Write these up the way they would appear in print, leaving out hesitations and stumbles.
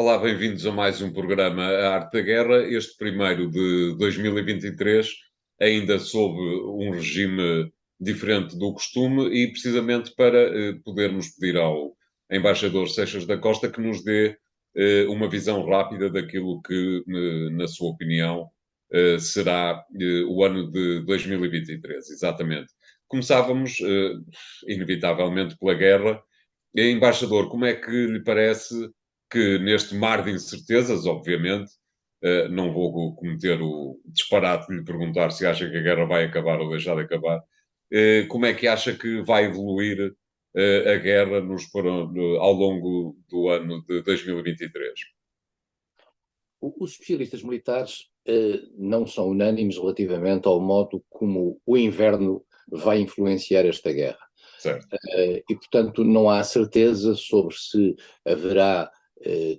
Olá, bem-vindos a mais um programa A Arte da Guerra. Este primeiro de 2023, ainda sob um regime diferente do costume e precisamente para podermos pedir ao embaixador Seixas da Costa que nos dê uma visão rápida daquilo que, na sua opinião, será o ano de 2023. Exatamente. Começávamos, inevitavelmente, pela guerra. Embaixador, como é que lhe parece que neste mar de incertezas, obviamente, não vou cometer o disparate de lhe perguntar se acha que a guerra vai acabar ou deixar de acabar, como é que acha que vai evoluir a guerra ao longo do ano de 2023? Os especialistas militares não são unânimes relativamente ao modo como o inverno vai influenciar esta guerra. Certo. E, portanto, não há certeza sobre se haverá,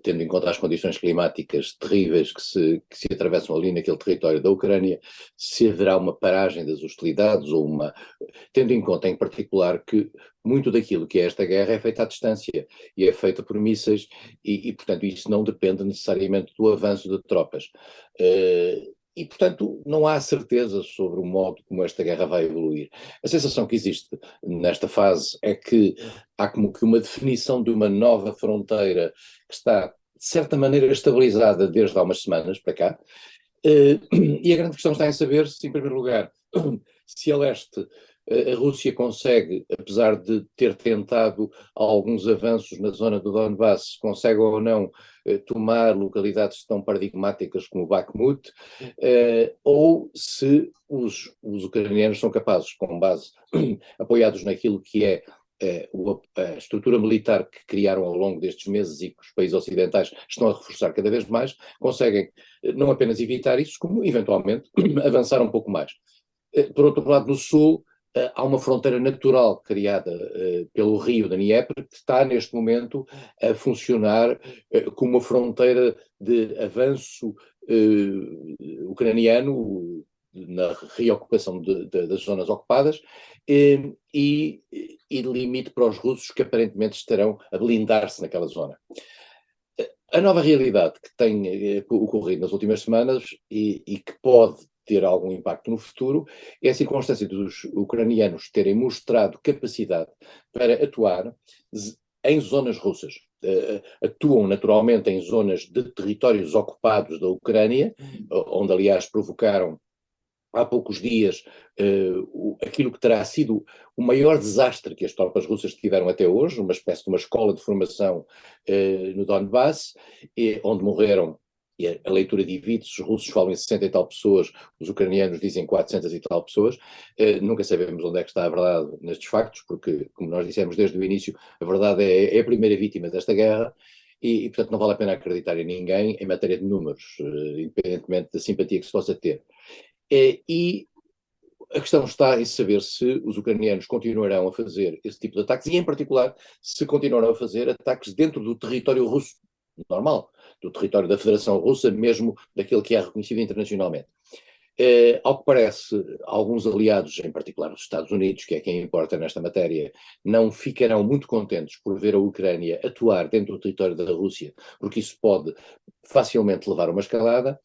tendo em conta as condições climáticas terríveis que se atravessam ali naquele território da Ucrânia, se haverá uma paragem das hostilidades ou tendo em conta em particular que muito daquilo que é esta guerra é feita à distância e é feita por mísseis portanto, isso não depende necessariamente do avanço de tropas. E, portanto, não há certeza sobre o modo como esta guerra vai evoluir. A sensação que existe nesta fase é que há como que uma definição de uma nova fronteira que está, de certa maneira, estabilizada desde há umas semanas para cá. E a grande questão está em saber se, em primeiro lugar, se a leste a Rússia consegue, apesar de ter tentado alguns avanços na zona do Donbass, consegue ou não tomar localidades tão paradigmáticas como Bakhmut, ou se os ucranianos são capazes, com base, apoiados naquilo que é a estrutura militar que criaram ao longo destes meses e que os países ocidentais estão a reforçar cada vez mais, conseguem não apenas evitar isso, como eventualmente avançar um pouco mais. Por outro lado, no sul, há uma fronteira natural criada pelo rio da Dnieper, que está neste momento a funcionar como uma fronteira de avanço ucraniano na reocupação das zonas ocupadas e de limite para os russos que aparentemente estarão a blindar-se naquela zona. A nova realidade que tem ocorrido nas últimas semanas e que pode ter algum impacto no futuro é a circunstância dos ucranianos terem mostrado capacidade para atuar em zonas russas. Atuam naturalmente em zonas de territórios ocupados da Ucrânia, onde aliás provocaram há poucos dias aquilo que terá sido o maior desastre que as tropas russas tiveram até hoje, uma espécie de uma escola de formação no Donbass, onde morreram, e a leitura divide-se, os russos falam em 60 e tal pessoas, os ucranianos dizem 400 e tal pessoas, nunca sabemos onde é que está a verdade nestes factos, porque, como nós dissemos desde o início, a verdade é a primeira vítima desta guerra, portanto não vale a pena acreditar em ninguém em matéria de números, independentemente da simpatia que se possa ter. E a questão está em saber se os ucranianos continuarão a fazer esse tipo de ataques e, em particular, se continuarão a fazer ataques dentro do território russo normal, do território da Federação Russa, mesmo daquele que é reconhecido internacionalmente. Ao que parece, alguns aliados, em particular os Estados Unidos, que é quem importa nesta matéria, não ficarão muito contentes por ver a Ucrânia atuar dentro do território da Rússia, porque isso pode facilmente levar a uma escalada.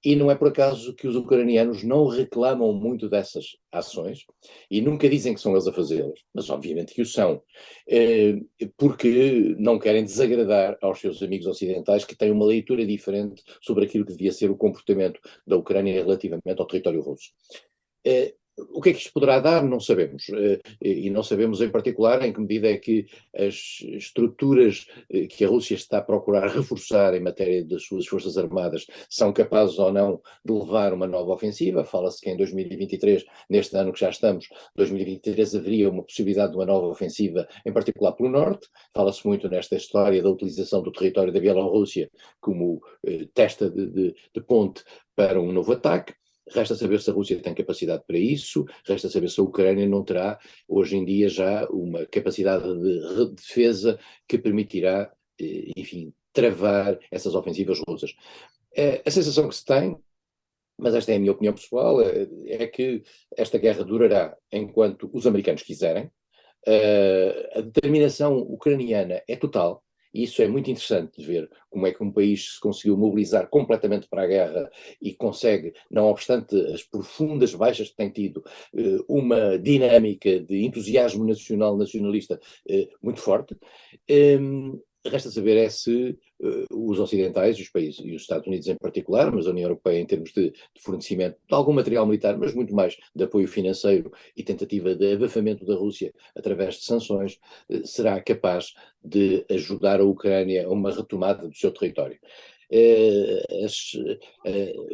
E não é por acaso que os ucranianos não reclamam muito dessas ações e nunca dizem que são eles a fazê-las, mas obviamente que o são, porque não querem desagradar aos seus amigos ocidentais que têm uma leitura diferente sobre aquilo que devia ser o comportamento da Ucrânia relativamente ao território russo. O que é que isto poderá dar? Não sabemos. E não sabemos em particular em que medida é que as estruturas que a Rússia está a procurar reforçar em matéria das suas forças armadas são capazes ou não de levar uma nova ofensiva. Fala-se que em 2023, neste ano que já estamos, 2023, haveria uma possibilidade de uma nova ofensiva, em particular pelo norte. Fala-se muito nesta história da utilização do território da Bielorrússia como testa de ponte para um novo ataque. Resta saber se a Rússia tem capacidade para isso, resta saber se a Ucrânia não terá, hoje em dia, já uma capacidade de defesa que permitirá, enfim, travar essas ofensivas russas. A sensação que se tem, mas esta é a minha opinião pessoal, é que esta guerra durará enquanto os americanos quiserem. A determinação ucraniana é total e isso é muito interessante de ver como é que um país se conseguiu mobilizar completamente para a guerra e consegue, não obstante as profundas baixas que tem tido, uma dinâmica de entusiasmo nacionalista muito forte. Resta saber é se os ocidentais, os países, e os Estados Unidos em particular, mas a União Europeia em termos de fornecimento de algum material militar, mas muito mais de apoio financeiro e tentativa de abafamento da Rússia através de sanções, será capaz de ajudar a Ucrânia a uma retomada do seu território.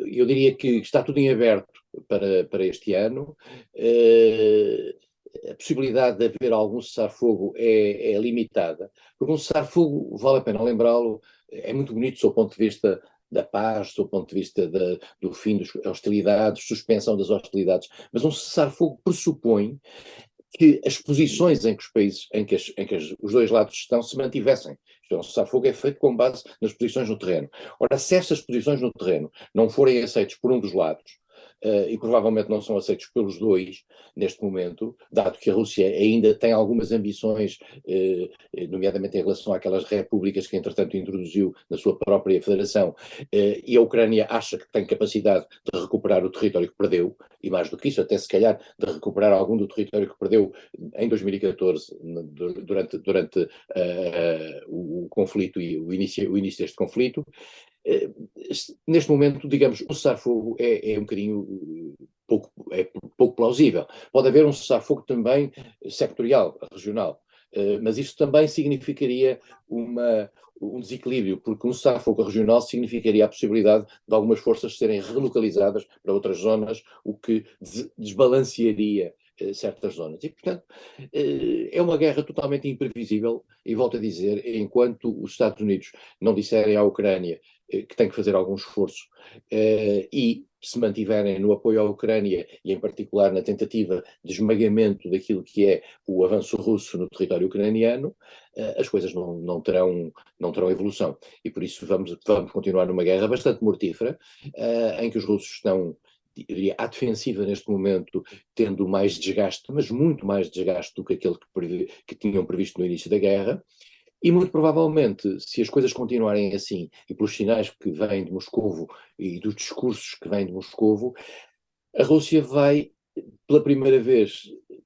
Eu diria que está tudo em aberto para este ano. A possibilidade de haver algum cessar-fogo é limitada, porque um cessar-fogo, vale a pena lembrá-lo, é muito bonito do seu ponto de vista da paz, do seu ponto de vista do fim das hostilidades, suspensão das hostilidades, mas um cessar-fogo pressupõe que as posições em que os países, os dois lados estão, se mantivessem. Isto é, um cessar-fogo é feito com base nas posições no terreno. Ora, se essas posições no terreno não forem aceitas por um dos lados, e provavelmente não são aceitos pelos dois neste momento, dado que a Rússia ainda tem algumas ambições, nomeadamente em relação àquelas repúblicas que entretanto introduziu na sua própria federação, e a Ucrânia acha que tem capacidade de recuperar o território que perdeu, e mais do que isso, até se calhar de recuperar algum do território que perdeu em 2014, durante o conflito e o início deste conflito. Neste momento, digamos, o cessar-fogo é um bocadinho pouco plausível. Pode haver um cessar-fogo também sectorial, regional, mas isso também significaria um desequilíbrio, porque um cessar-fogo regional significaria a possibilidade de algumas forças serem relocalizadas para outras zonas, o que desbalancearia certas zonas. E, portanto, é uma guerra totalmente imprevisível, e volto a dizer, enquanto os Estados Unidos não disserem à Ucrânia que tem que fazer algum esforço e se mantiverem no apoio à Ucrânia e em particular na tentativa de esmagamento daquilo que é o avanço russo no território ucraniano, as coisas não terão evolução. E por isso vamos continuar numa guerra bastante mortífera, em que os russos estão, eu diria, à defensiva neste momento, tendo mais desgaste, mas muito mais desgaste do que aquele que tinham previsto no início da guerra. E muito provavelmente, se as coisas continuarem assim, e pelos sinais que vêm de Moscovo e dos discursos que vêm de Moscovo, a Rússia vai, pela primeira vez,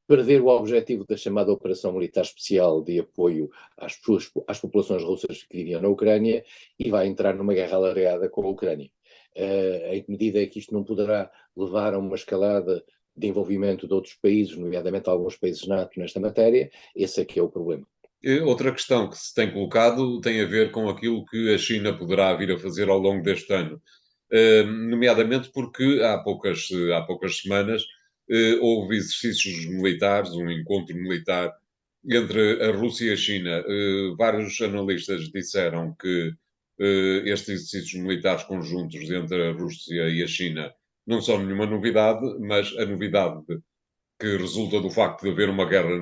perder o objetivo da chamada Operação Militar Especial de apoio às populações russas que viviam na Ucrânia, e vai entrar numa guerra alargada com a Ucrânia. Em que medida é que isto não poderá levar a uma escalada de envolvimento de outros países, nomeadamente alguns países NATO nesta matéria, esse é que é o problema. Outra questão que se tem colocado tem a ver com aquilo que a China poderá vir a fazer ao longo deste ano, nomeadamente porque há poucas semanas houve exercícios militares, um encontro militar entre a Rússia e a China. Vários analistas disseram que estes exercícios militares conjuntos entre a Rússia e a China não são nenhuma novidade, mas a novidade que resulta do facto de haver uma guerra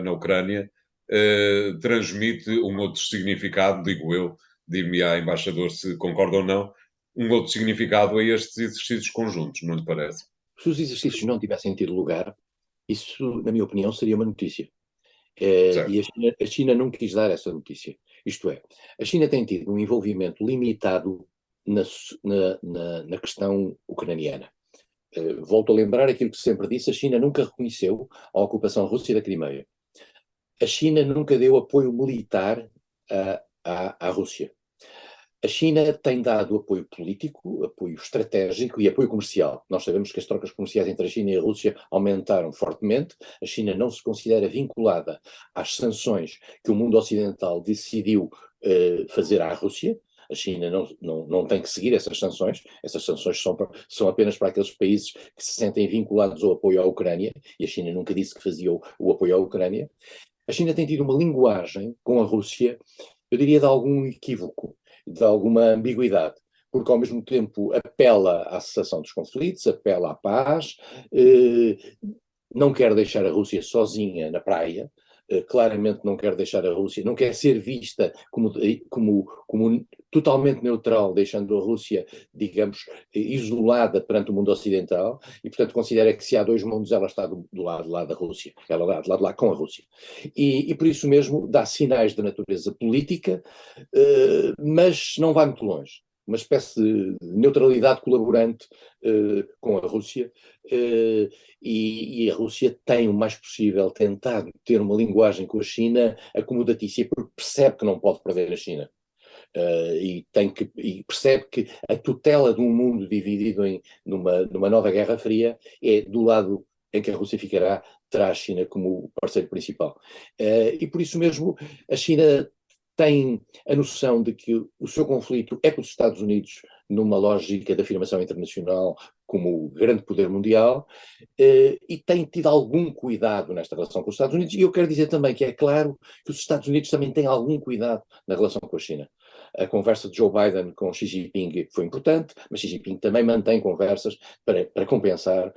na Ucrânia transmite um outro significado, digo eu, dir-me-á embaixador se concorda ou não, um outro significado a estes exercícios conjuntos, não lhe parece? Se os exercícios não tivessem tido lugar, isso, na minha opinião, seria uma notícia. E a China não quis dar essa notícia. Isto é, a China tem tido um envolvimento limitado na questão ucraniana. Volto a lembrar aquilo que sempre disse: a China nunca reconheceu a ocupação russa da Crimeia. A China nunca deu apoio militar à Rússia. A China tem dado apoio político, apoio estratégico e apoio comercial. Nós sabemos que as trocas comerciais entre a China e a Rússia aumentaram fortemente. A China não se considera vinculada às sanções que o mundo ocidental decidiu fazer à Rússia. A China não tem que seguir essas sanções são apenas para aqueles países que se sentem vinculados ao apoio à Ucrânia, e a China nunca disse que fazia o apoio à Ucrânia. A China tem tido uma linguagem com a Rússia, eu diria, de algum equívoco, de alguma ambiguidade, porque ao mesmo tempo apela à cessação dos conflitos, apela à paz, não quer deixar a Rússia sozinha na praia, claramente não quer deixar a Rússia, não quer ser vista como totalmente neutral, deixando a Rússia, digamos, isolada perante o mundo ocidental, e portanto considera que se há dois mundos, ela está do lado lá da Rússia, ela está do lado de lá com a Rússia. E por isso mesmo dá sinais de natureza política, mas não vai muito longe. Uma espécie de neutralidade colaborante com a Rússia, e a Rússia tem o mais possível tentado ter uma linguagem com a China acomodatícia, porque percebe que não pode perder a China. E percebe que a tutela de um mundo dividido numa nova Guerra Fria é do lado em que a Rússia ficará, terá a China como parceiro principal. E por isso mesmo a China tem a noção de que o seu conflito é com os Estados Unidos numa lógica de afirmação internacional como o grande poder mundial, e tem tido algum cuidado nesta relação com os Estados Unidos, e eu quero dizer também que é claro que os Estados Unidos também têm algum cuidado na relação com a China. A conversa de Joe Biden com Xi Jinping foi importante, mas Xi Jinping também mantém conversas para compensar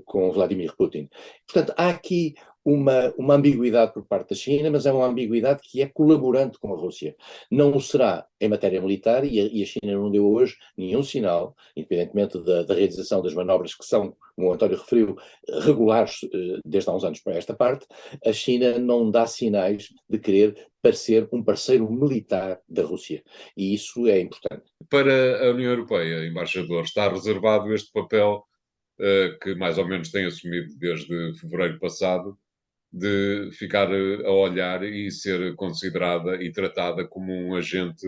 com Vladimir Putin. Portanto, há aqui uma ambiguidade por parte da China, mas é uma ambiguidade que é colaborante com a Rússia. Não o será em matéria militar, e a China não deu hoje nenhum sinal, independentemente da realização das manobras que são, como o António referiu, regulares desde há uns anos para esta parte. A China não dá sinais de querer parecer um parceiro militar da Rússia, e isso é importante. Para a União Europeia, embaixador, está reservado este papel que mais ou menos tem assumido desde fevereiro passado, de ficar a olhar e ser considerada e tratada como um agente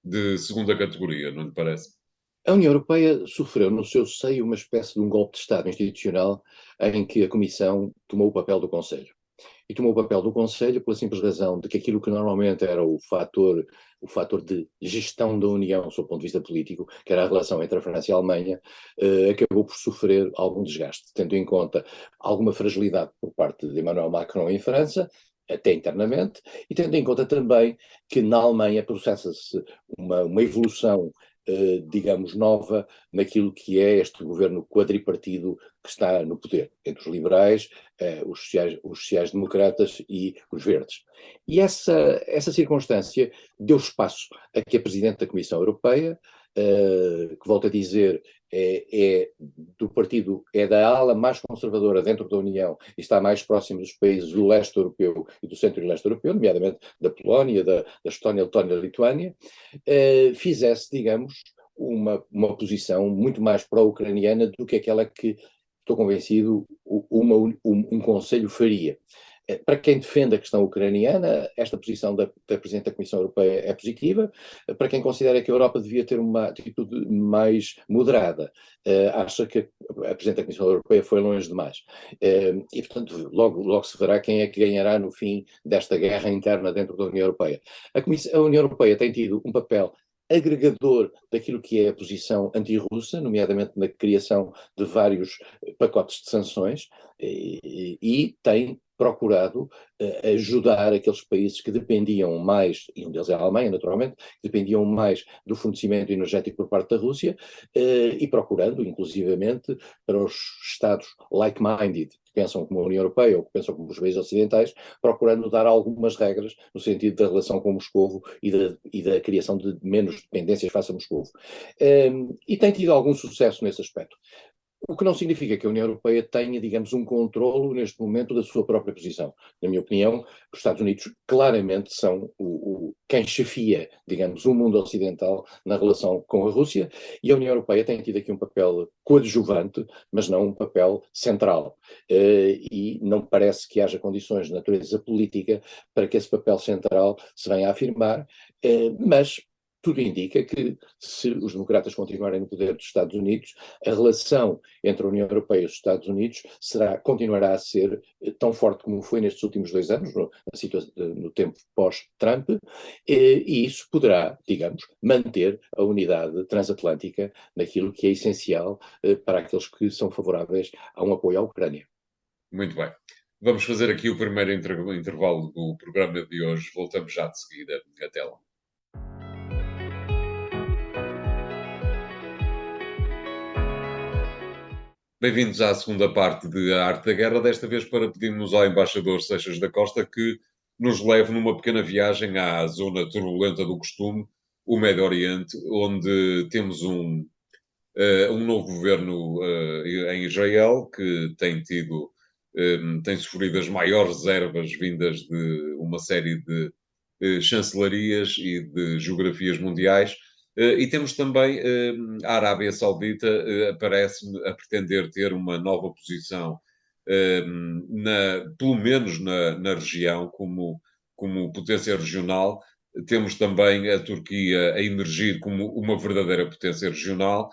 de segunda categoria, não lhe parece? A União Europeia sofreu no seu seio uma espécie de um golpe de Estado institucional em que a Comissão tomou o papel do Conselho. E tomou o papel do Conselho pela simples razão de que aquilo que normalmente era o fator de gestão da União, sob o ponto de vista político, que era a relação entre a França e a Alemanha, acabou por sofrer algum desgaste, tendo em conta alguma fragilidade por parte de Emmanuel Macron em França, até internamente, e tendo em conta também que na Alemanha processa-se uma evolução, digamos, nova naquilo que é este governo quadripartido que está no poder, entre os liberais, os sociais-democratas e os verdes. E essa circunstância deu espaço a que a Presidente da Comissão Europeia, que volto a dizer, do partido, é da ala mais conservadora dentro da União e está mais próximo dos países do leste europeu e do centro e leste europeu, nomeadamente da Polónia, da Estónia, Letónia e Lituânia, fizesse, digamos, uma posição muito mais pró-ucraniana do que aquela que, estou convencido, um Conselho faria. Para quem defende a questão ucraniana, esta posição da Presidente da Comissão Europeia é positiva. Para quem considera que a Europa devia ter uma atitude mais moderada, acha que a Presidente da Comissão Europeia foi longe demais. E, portanto, logo se verá quem é que ganhará no fim desta guerra interna dentro da União Europeia. A União Europeia tem tido um papel agregador daquilo que é a posição anti-russa, nomeadamente na criação de vários pacotes de sanções, e tem procurado ajudar aqueles países que dependiam mais, e um deles é a Alemanha, naturalmente, que dependiam mais do fornecimento energético por parte da Rússia, e procurando, inclusivamente, para os Estados like-minded, que pensam como a União Europeia ou que pensam como os países ocidentais, procurando dar algumas regras no sentido da relação com Moscovo e da criação de menos dependências face a Moscovo. E tem tido algum sucesso nesse aspecto. O que não significa que a União Europeia tenha, digamos, um controlo neste momento da sua própria posição. Na minha opinião, os Estados Unidos claramente são quem chefia, digamos, o mundo ocidental na relação com a Rússia, e a União Europeia tem tido aqui um papel coadjuvante, mas não um papel central. E não parece que haja condições de natureza política para que esse papel central se venha a afirmar, mas tudo indica que, se os democratas continuarem no poder dos Estados Unidos, a relação entre a União Europeia e os Estados Unidos continuará a ser tão forte como foi nestes últimos 2 anos, no tempo pós-Trump, e isso poderá, digamos, manter a unidade transatlântica naquilo que é essencial para aqueles que são favoráveis a um apoio à Ucrânia. Muito bem. Vamos fazer aqui o primeiro intervalo do programa de hoje. Voltamos já de seguida. Até lá. Bem-vindos à segunda parte de A Arte da Guerra, desta vez para pedirmos ao embaixador Seixas da Costa que nos leve numa pequena viagem à zona turbulenta do costume, o Médio Oriente, onde temos um novo governo em Israel que tem sofrido as maiores reservas vindas de uma série de chancelarias e de geografias mundiais. E temos também a Arábia Saudita, parece-me, a pretender ter uma nova posição, pelo menos na região, como potência regional. Temos também a Turquia a emergir como uma verdadeira potência regional,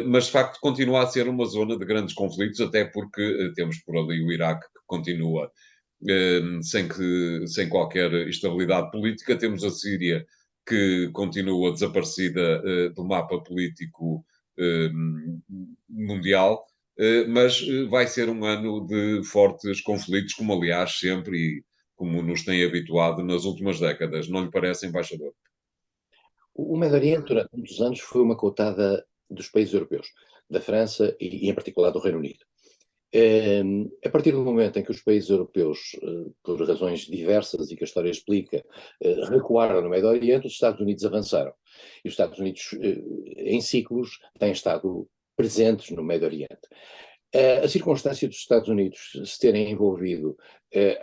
mas de facto continua a ser uma zona de grandes conflitos, até porque temos por ali o Iraque que continua sem qualquer estabilidade política. Temos a Síria, que continua desaparecida do mapa político mundial, mas vai ser um ano de fortes conflitos, como aliás sempre e como nos tem habituado nas últimas décadas. Não lhe parece, embaixador? O Médio Oriente, durante muitos anos, foi uma cotada dos países europeus, da França e em particular, do Reino Unido. A partir do momento em que os países europeus, por razões diversas e que a história explica, recuaram no Médio Oriente, os Estados Unidos avançaram. E os Estados Unidos, em ciclos, têm estado presentes no Médio Oriente. A circunstância dos Estados Unidos se terem envolvido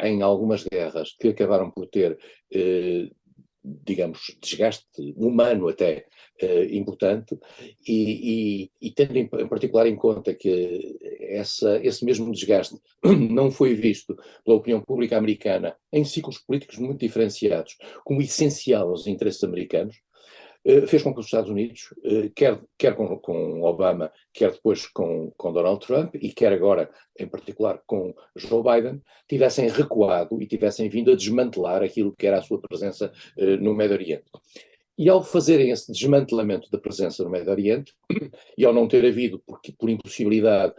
em algumas guerras que acabaram por ter, digamos, desgaste humano até importante, e tendo em particular em conta que esse mesmo desgaste não foi visto pela opinião pública americana em ciclos políticos muito diferenciados como essencial aos interesses americanos, fez com que os Estados Unidos, quer com Obama, quer depois com Donald Trump, e quer agora, em particular, com Joe Biden, tivessem recuado e tivessem vindo a desmantelar aquilo que era a sua presença no Médio Oriente. E ao fazerem esse desmantelamento da presença no Médio Oriente, e ao não ter havido, por impossibilidade,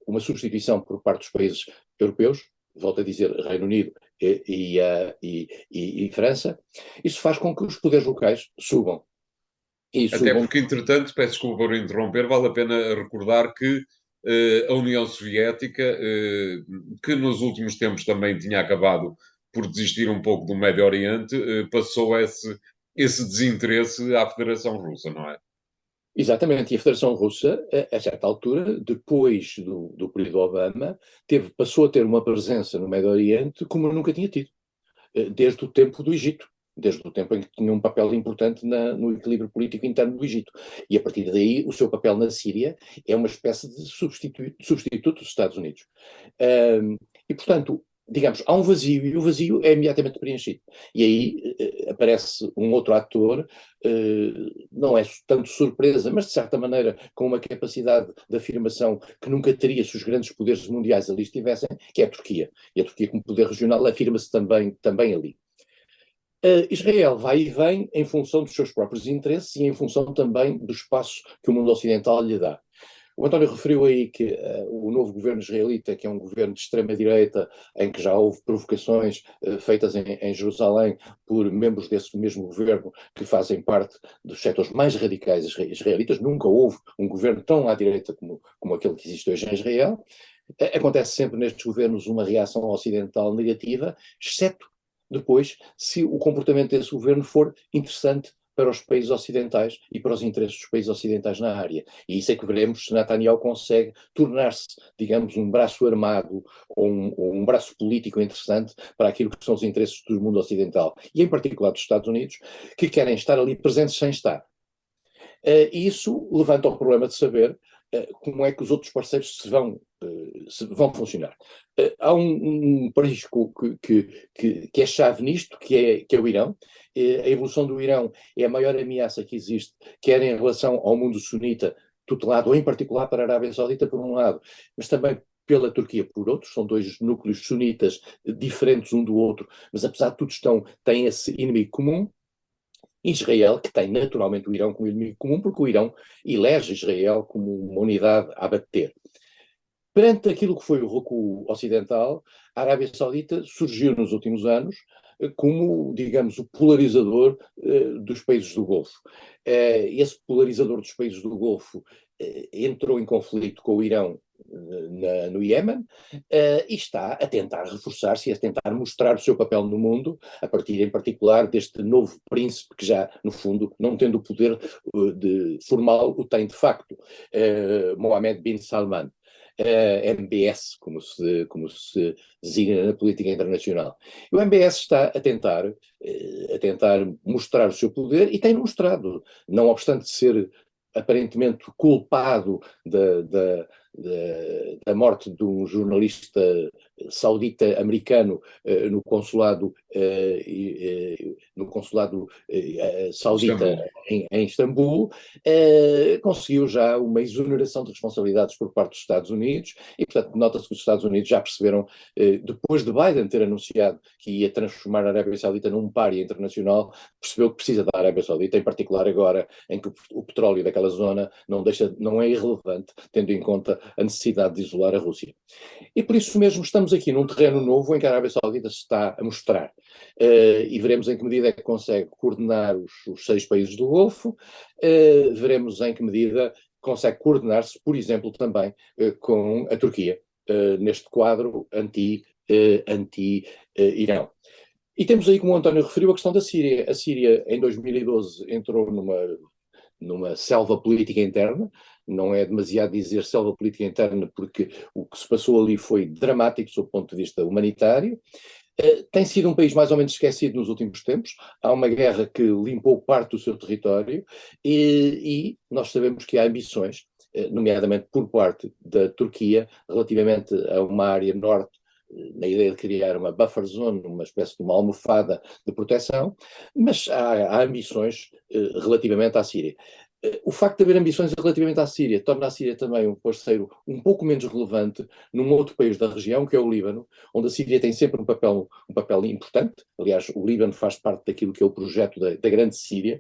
uma substituição por parte dos países europeus, volto a dizer, Reino Unido e França, isso faz com que os poderes locais subam. Até porque, entretanto, peço desculpa por interromper, vale a pena recordar que a União Soviética, que nos últimos tempos também tinha acabado por desistir um pouco do Médio Oriente, passou esse desinteresse à Federação Russa, não é? Exatamente, e a Federação Russa, a certa altura, depois do período Obama, passou a ter uma presença no Médio Oriente como nunca tinha tido, desde o tempo do Egito, desde o tempo em que tinha um papel importante no equilíbrio político interno do Egito. E a partir daí, o seu papel na Síria é uma espécie de substituto dos Estados Unidos. E, portanto, digamos, há um vazio, e o vazio é imediatamente preenchido. E aí aparece um outro ator, não é tanto surpresa, mas de certa maneira com uma capacidade de afirmação que nunca teria se os grandes poderes mundiais ali estivessem, que é a Turquia. E a Turquia, como poder regional, afirma-se também ali. Israel vai e vem em função dos seus próprios interesses e em função também do espaço que o mundo ocidental lhe dá. O António referiu aí que o novo governo israelita, que é um governo de extrema-direita, em que já houve provocações feitas em Jerusalém por membros desse mesmo governo que fazem parte dos setores mais radicais israelitas. Nunca houve um governo tão à direita como aquele que existe hoje em Israel. Acontece sempre nestes governos uma reação ocidental negativa, exceto depois se o comportamento desse governo for interessante para os países ocidentais e para os interesses dos países ocidentais na área. E isso é que veremos se Netanyahu consegue tornar-se, digamos, um braço armado ou um braço político interessante para aquilo que são os interesses do mundo ocidental, e em particular dos Estados Unidos, que querem estar ali presentes sem estar. E isso levanta o problema de saber como é que os outros parceiros se vão funcionar. Há um país que é chave nisto, que é o Irão. A evolução do Irão é a maior ameaça que existe, quer em relação ao mundo sunita, tutelado, ou em particular para a Arábia Saudita, por um lado, mas também pela Turquia por outro. São dois núcleos sunitas diferentes um do outro, mas apesar de tudo têm esse inimigo comum. Israel, que tem naturalmente o Irão como inimigo comum, porque o Irão elege Israel como uma unidade a abater. Perante aquilo que foi o recuo ocidental, a Arábia Saudita surgiu nos últimos anos como, digamos, o polarizador dos países do Golfo. Esse polarizador dos países do Golfo entrou em conflito com o Irão no Iémen, e está a tentar reforçar-se e a tentar mostrar o seu papel no mundo, a partir, em particular, deste novo príncipe que já, no fundo, não tendo o poder formal, o tem de facto, Mohammed bin Salman. MBS, como se designa na política internacional. E o MBS está a tentar mostrar o seu poder, e tem mostrado, não obstante ser aparentemente culpado da morte de um jornalista saudita-americano no consulado saudita em Istambul, conseguiu já uma exoneração de responsabilidades por parte dos Estados Unidos, e portanto nota-se que os Estados Unidos já perceberam, depois de Biden ter anunciado que ia transformar a Arábia Saudita num pária internacional, percebeu que precisa da Arábia Saudita, em particular agora em que o petróleo daquela zona não é irrelevante, tendo em conta a necessidade de isolar a Rússia. E por isso mesmo estamos aqui num terreno novo em que a Arábia Saudita se está a mostrar. E veremos em que medida é que consegue coordenar os 6 países do Golfo, veremos em que medida consegue coordenar-se, por exemplo, também com a Turquia, neste quadro anti-Irão. E temos aí, como o António referiu, a questão da Síria. A Síria, em 2012, entrou numa selva política interna. Não é demasiado dizer selva política interna, porque o que se passou ali foi dramático, sob o ponto de vista humanitário. Tem sido um país mais ou menos esquecido nos últimos tempos. Há uma guerra que limpou parte do seu território, e nós sabemos que há ambições, nomeadamente por parte da Turquia, relativamente a uma área norte, na ideia de criar uma buffer zone, uma espécie de uma almofada de proteção, mas há ambições relativamente à Síria. O facto de haver ambições relativamente à Síria torna a Síria também um parceiro um pouco menos relevante num outro país da região, que é o Líbano, onde a Síria tem sempre um papel importante. Aliás, o Líbano faz parte daquilo que é o projeto da Grande Síria,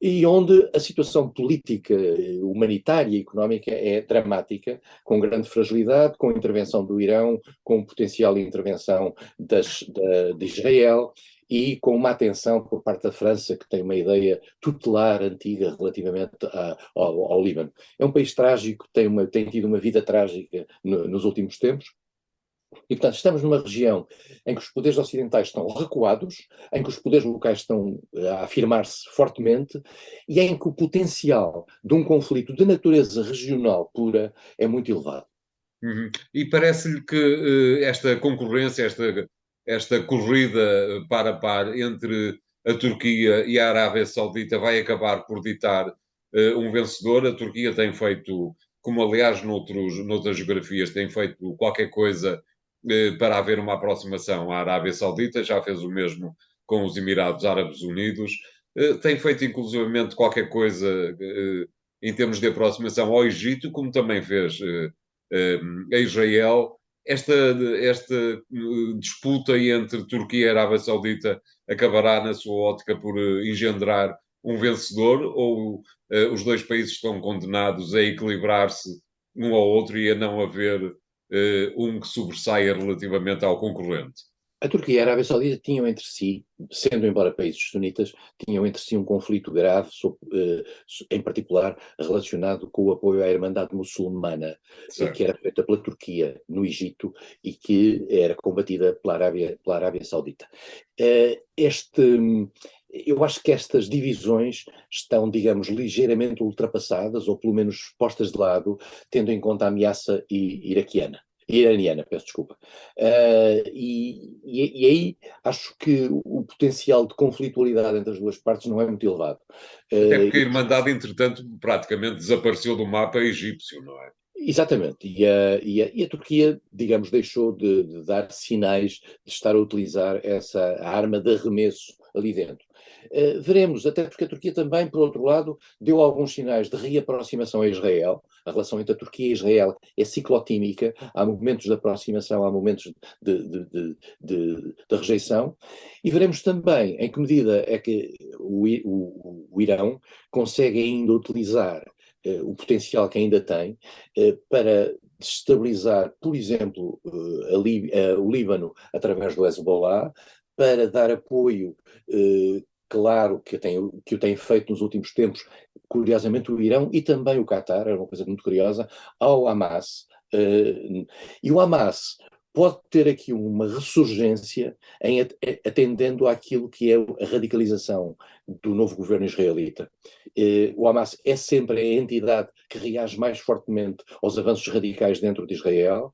e onde a situação política, humanitária e económica é dramática, com grande fragilidade, com a intervenção do Irão, com potencial intervenção de Israel, e com uma atenção por parte da França, que tem uma ideia tutelar antiga relativamente ao Líbano. É um país trágico, tem tido uma vida trágica nos últimos tempos. E, portanto, estamos numa região em que os poderes ocidentais estão recuados, em que os poderes locais estão a afirmar-se fortemente, e em que o potencial de um conflito de natureza regional pura é muito elevado. Uhum. E parece-lhe que esta concorrência, esta corrida par a par entre a Turquia e a Arábia Saudita vai acabar por ditar um vencedor. A Turquia tem feito, como aliás noutras geografias, tem feito qualquer coisa para haver uma aproximação à Arábia Saudita, já fez o mesmo com os Emirados Árabes Unidos, tem feito inclusivamente qualquer coisa em termos de aproximação ao Egito, como também fez a Israel. Esta disputa entre Turquia e Arábia Saudita acabará, na sua ótica, por engendrar um vencedor, ou os 2 países estão condenados a equilibrar-se um ao outro e a não haver um que sobressaia relativamente ao concorrente? A Turquia e a Arábia Saudita tinham entre si, sendo embora países sunitas, tinham entre si um conflito grave, em particular relacionado com o apoio à Irmandade Muçulmana, que era feita pela Turquia no Egito e que era combatida pela Arábia Saudita. Eu acho que estas divisões estão, digamos, ligeiramente ultrapassadas, ou pelo menos postas de lado, tendo em conta a ameaça iraniana, peço desculpa. E aí acho que o potencial de conflitualidade entre as duas partes não é muito elevado. Até porque a Irmandade, entretanto, praticamente desapareceu do mapa egípcio, não é? Exatamente, e a Turquia, digamos, deixou de dar sinais de estar a utilizar essa arma de arremesso ali dentro. Veremos, até porque a Turquia também, por outro lado, deu alguns sinais de reaproximação a Israel. A relação entre a Turquia e Israel é ciclotímica, há momentos de aproximação, há momentos de rejeição, e veremos também em que medida é que o Irão consegue ainda utilizar o potencial que ainda tem para destabilizar, por exemplo, o Líbano através do Hezbollah, para dar apoio, claro, que o tem feito nos últimos tempos, curiosamente o Irão e também o Qatar, era uma coisa muito curiosa, ao Hamas, E o Hamas pode ter aqui uma ressurgência atendendo àquilo que é a radicalização do novo governo israelita. O Hamas é sempre a entidade que reage mais fortemente aos avanços radicais dentro de Israel,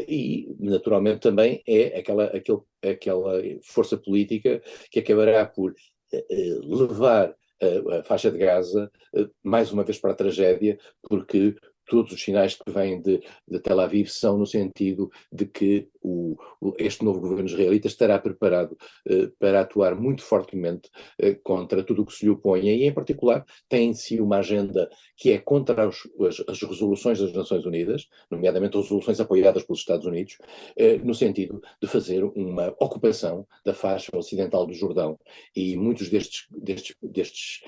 e, naturalmente, também é aquela força política que acabará por levar a faixa de Gaza mais uma vez para a tragédia, porque todos os sinais que vêm de Tel Aviv são no sentido de que este novo governo israelita estará preparado para atuar muito fortemente contra tudo o que se lhe oponha, e em particular tem em si uma agenda que é contra as resoluções das Nações Unidas, nomeadamente resoluções apoiadas pelos Estados Unidos, no sentido de fazer uma ocupação da faixa ocidental do Jordão, e muitos destes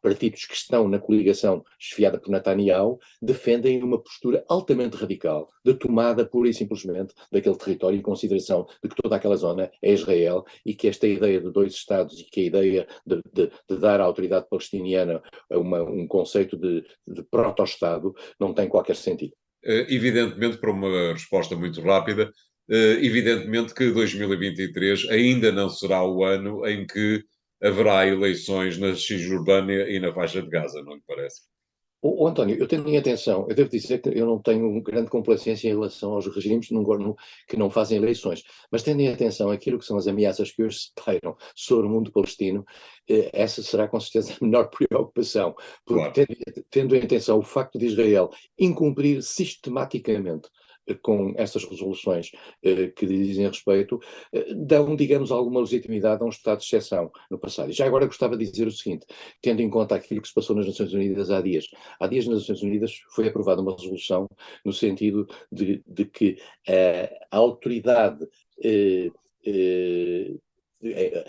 partidos que estão na coligação esfiada por Netanyahu defendem uma postura altamente radical, de tomada pura e simplesmente daquele território, em consideração de que toda aquela zona é Israel, e que esta ideia de 2 Estados e que a ideia de dar à autoridade palestiniana um conceito de proto-Estado não tem qualquer sentido. Evidentemente, para uma resposta muito rápida, evidentemente que 2023 ainda não será o ano em que haverá eleições na Cisjordânia e na faixa de Gaza, não lhe parece? António, eu tenho em atenção, eu devo dizer que eu não tenho grande complacência em relação aos regimes que não fazem eleições, mas tendo em atenção aquilo que são as ameaças que hoje se pairam sobre o mundo palestino, essa será com certeza a menor preocupação, porque Claro. tendo em atenção o facto de Israel incumprir sistematicamente com essas resoluções que lhe dizem respeito, dão, digamos, alguma legitimidade a um estado de exceção no passado. E já agora gostava de dizer o seguinte, tendo em conta aquilo que se passou nas Nações Unidas há dias. Há dias nas Nações Unidas foi aprovada uma resolução no sentido de que a autoridade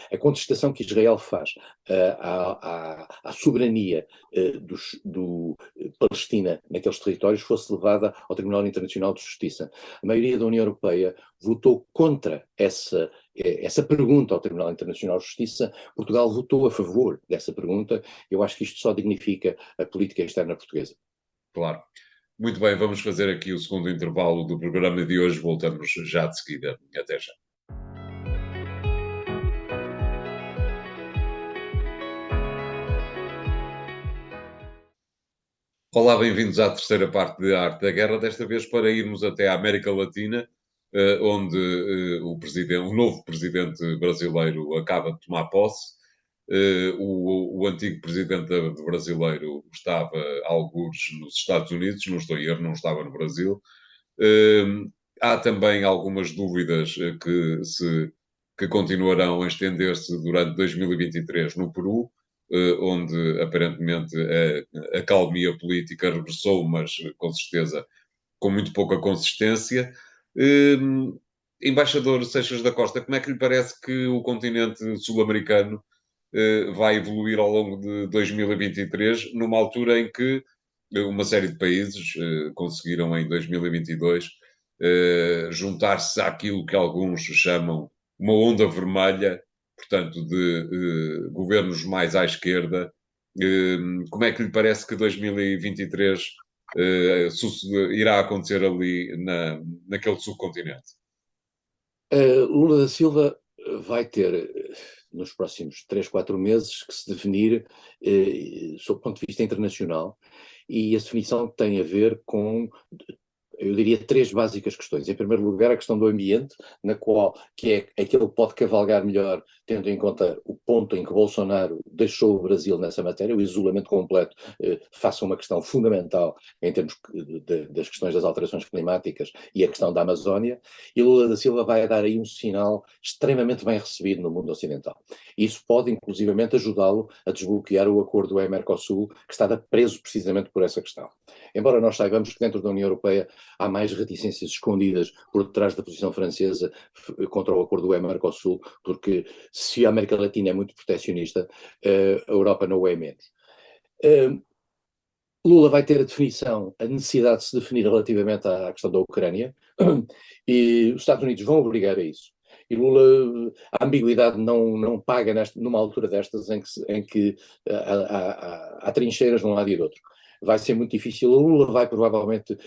a contestação que Israel faz à soberania do Palestina naqueles territórios fosse levada ao Tribunal Internacional de Justiça. A maioria da União Europeia votou contra essa pergunta ao Tribunal Internacional de Justiça. Portugal votou a favor dessa pergunta. Eu acho que isto só dignifica a política externa portuguesa. Claro. Muito bem, vamos fazer aqui o segundo intervalo do programa de hoje. Voltamos já de seguida. Até já. Olá, bem-vindos à terceira parte de Arte da Guerra, desta vez para irmos até a América Latina, onde o novo presidente brasileiro acaba de tomar posse. O antigo presidente brasileiro estava, algures, nos Estados Unidos, não estou a erro, não estava no Brasil. Há também algumas dúvidas que continuarão a estender-se durante 2023 no Peru, onde aparentemente a acalmia política regressou, mas com certeza com muito pouca consistência. Embaixador Seixas da Costa, como é que lhe parece que o continente sul-americano vai evoluir ao longo de 2023, numa altura em que uma série de países conseguiram em 2022 juntar-se àquilo que alguns chamam uma onda vermelha, portanto, de governos mais à esquerda. Como é que lhe parece que 2023 irá acontecer ali naquele subcontinente? Lula da Silva vai ter, nos próximos 3, 4 meses, que se definir sob o ponto de vista internacional, e a definição tem a ver com, eu diria, 3 básicas questões. Em primeiro lugar, a questão do ambiente, que é aquele que pode cavalgar melhor, tendo em conta o ponto em que Bolsonaro deixou o Brasil nessa matéria. O isolamento completo faça uma questão fundamental em termos das questões das alterações climáticas e a questão da Amazónia, e Lula da Silva vai dar aí um sinal extremamente bem recebido no mundo ocidental. Isso pode, inclusivamente, ajudá-lo a desbloquear o acordo EU-Mercosul, que estava preso precisamente por essa questão. Embora nós saibamos que dentro da União Europeia há mais reticências escondidas por trás da posição francesa contra o acordo do EU-Mercosul, porque se a América Latina é muito proteccionista, a Europa não é menos. Lula vai ter a necessidade de se definir relativamente à questão da Ucrânia, e os Estados Unidos vão obrigar a isso. E Lula, a ambiguidade não paga numa altura destas em que há trincheiras de um lado e do outro. vai ser muito difícil. O Lula vai provavelmente,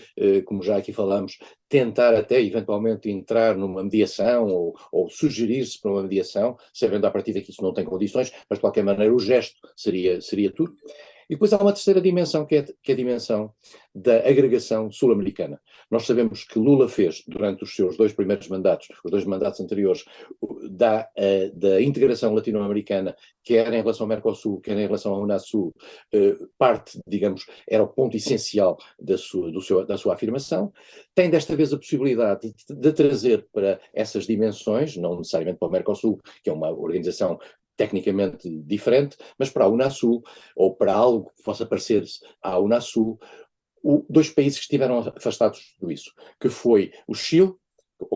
como já aqui falamos, tentar até eventualmente entrar numa mediação ou sugerir-se para uma mediação, sabendo a partir daqui que isso não tem condições, mas de qualquer maneira o gesto seria tudo. E depois há uma terceira dimensão, que é a dimensão da agregação sul-americana. Nós sabemos que Lula fez, durante os seus 2 primeiros mandatos, os 2 mandatos anteriores, da integração latino-americana, quer em relação ao Mercosul, quer em relação à Unasul, parte, digamos, era o ponto essencial da sua afirmação. Tem desta vez a possibilidade de trazer para essas dimensões, não necessariamente para o Mercosul, que é uma organização tecnicamente diferente, mas para a Unasul, ou para algo que possa parecer-se à Unasul, 2 países que estiveram afastados de tudo isso, que foi o Chile,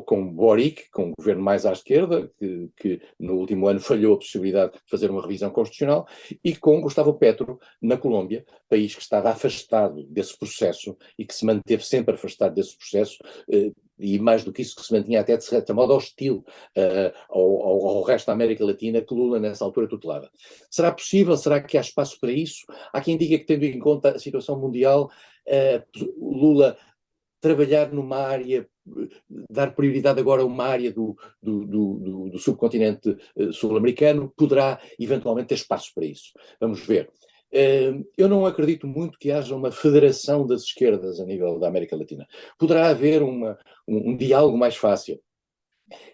com Boric, com um governo mais à esquerda, que no último ano falhou a possibilidade de fazer uma revisão constitucional, e com Gustavo Petro, na Colômbia, país que estava afastado desse processo e que se manteve sempre afastado desse processo, e mais do que isso, que se mantinha até de certa modo hostil ao resto da América Latina, que Lula nessa altura tutelava. Será possível? Será que há espaço para isso? Há quem diga que, tendo em conta a situação mundial, Lula trabalhar numa área, dar prioridade agora a uma área do subcontinente sul-americano, poderá eventualmente ter espaço para isso. Vamos ver. Eu não acredito muito que haja uma federação das esquerdas a nível da América Latina. Poderá haver um diálogo mais fácil.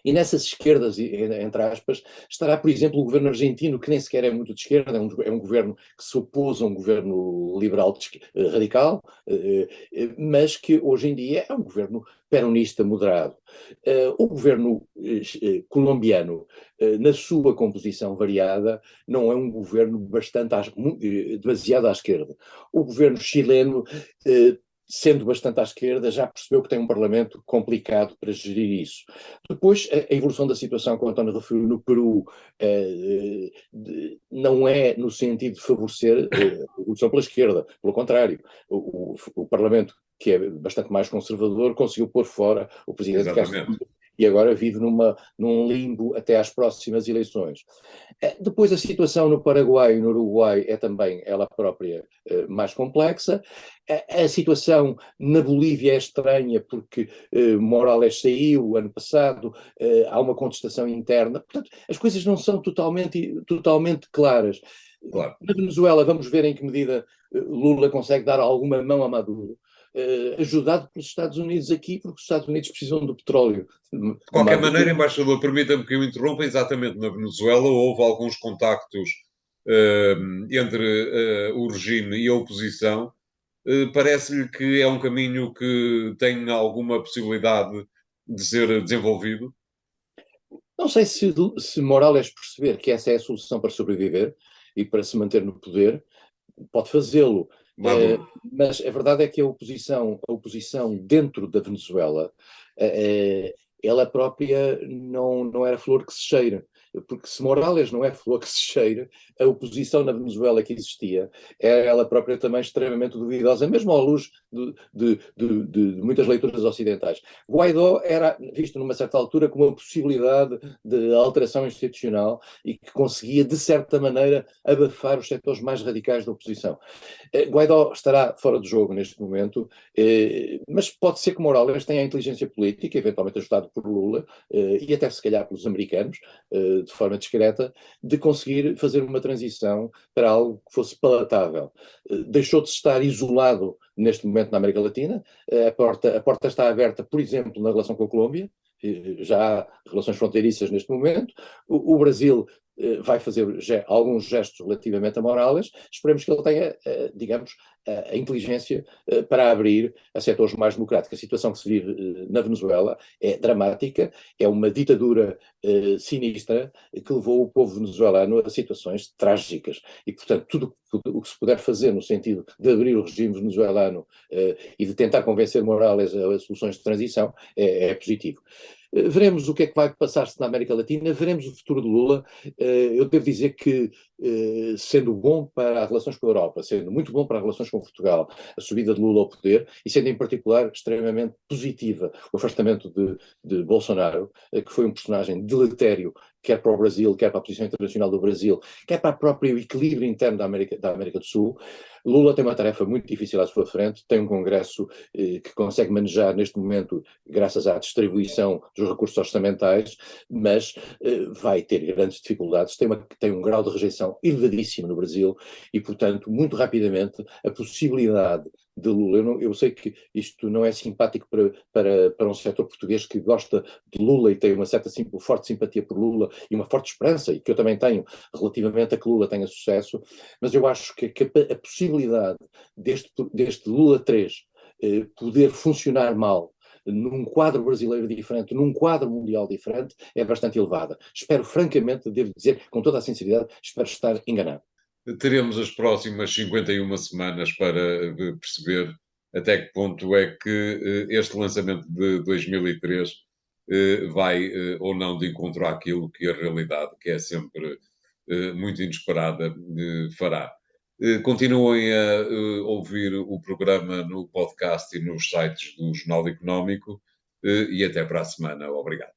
E nessas esquerdas, entre aspas, estará, por exemplo, o governo argentino, que nem sequer é muito de esquerda, é um governo que se opôs a um governo liberal radical, mas que hoje em dia é um governo peronista moderado. O governo colombiano, na sua composição variada, não é um governo demasiado à esquerda. O governo chileno, sendo bastante à esquerda, já percebeu que tem um parlamento complicado para gerir isso. Depois, a evolução da situação, como o António referiu, no Peru, não é no sentido de favorecer a evolução pela esquerda, pelo contrário, o parlamento, que é bastante mais conservador, conseguiu pôr fora o presidente Castillo, e agora vive num limbo até às próximas eleições. Depois a situação no Paraguai e no Uruguai é também ela própria mais complexa. A situação na Bolívia é estranha porque Morales saiu ano passado, há uma contestação interna, portanto as coisas não são totalmente claras. Claro. Na Venezuela vamos ver em que medida Lula consegue dar alguma mão a Maduro. Ajudado pelos Estados Unidos aqui, porque os Estados Unidos precisam do petróleo. De qualquer maneira, embaixador, permita-me que eu interrompa, exatamente na Venezuela houve alguns contactos entre o regime e a oposição. Parece-lhe que é um caminho que tem alguma possibilidade de ser desenvolvido? Não sei se Morales perceber que essa é a solução para sobreviver e para se manter no poder, pode fazê-lo. Mas a verdade é que a oposição dentro da Venezuela, ela própria não era flor que se cheira. Porque se Morales não é flor que se cheira, a oposição na Venezuela que existia era ela própria também extremamente duvidosa, mesmo à luz de muitas leituras ocidentais. Guaidó era visto numa certa altura como uma possibilidade de alteração institucional e que conseguia, de certa maneira, abafar os setores mais radicais da oposição. Guaidó estará fora do jogo neste momento, mas pode ser que Morales tenha a inteligência política, eventualmente ajudado por Lula, e até se calhar pelos americanos, de forma discreta, de conseguir fazer uma transição para algo que fosse palatável. Deixou de estar isolado neste momento na América Latina, a porta está aberta, por exemplo, na relação com a Colômbia, já há relações fronteiriças neste momento, o Brasil vai fazer alguns gestos relativamente a Morales, esperemos que ele tenha, digamos, a inteligência para abrir a setores mais democráticos. A situação que se vive na Venezuela é dramática, é uma ditadura sinistra que levou o povo venezuelano a situações trágicas e, portanto, tudo o que se puder fazer no sentido de abrir o regime venezuelano e de tentar convencer Morales a soluções de transição é positivo. Veremos o que é que vai passar-se na América Latina, veremos o futuro de Lula. Eu devo dizer que sendo bom para as relações com a Europa, sendo muito bom para as relações com Portugal, a subida de Lula ao poder, e sendo em particular extremamente positiva o afastamento de Bolsonaro, que foi um personagem deletério, quer para o Brasil, quer para a posição internacional do Brasil, quer para o próprio equilíbrio interno da América do Sul. Lula tem uma tarefa muito difícil à sua frente, tem um Congresso que consegue manejar neste momento, graças à distribuição dos recursos orçamentais, mas vai ter grandes dificuldades, tem um grau de rejeição elevadíssimo no Brasil e, portanto, muito rapidamente, a possibilidade de Lula, eu sei que isto não é simpático para um setor português que gosta de Lula e tem uma certa forte simpatia por Lula e uma forte esperança, e que eu também tenho, relativamente a que Lula tenha sucesso, mas eu acho que a possibilidade deste Lula 3 poder funcionar mal num quadro brasileiro diferente, num quadro mundial diferente, é bastante elevada. Espero, francamente, devo dizer, com toda a sinceridade, espero estar enganado. Teremos as próximas 51 semanas para perceber até que ponto é que este lançamento de 2003 vai ou não de encontro àquilo que a realidade, que é sempre muito inesperada, fará. Continuem a ouvir o programa no podcast e nos sites do Jornal Económico e até para a semana. Obrigado.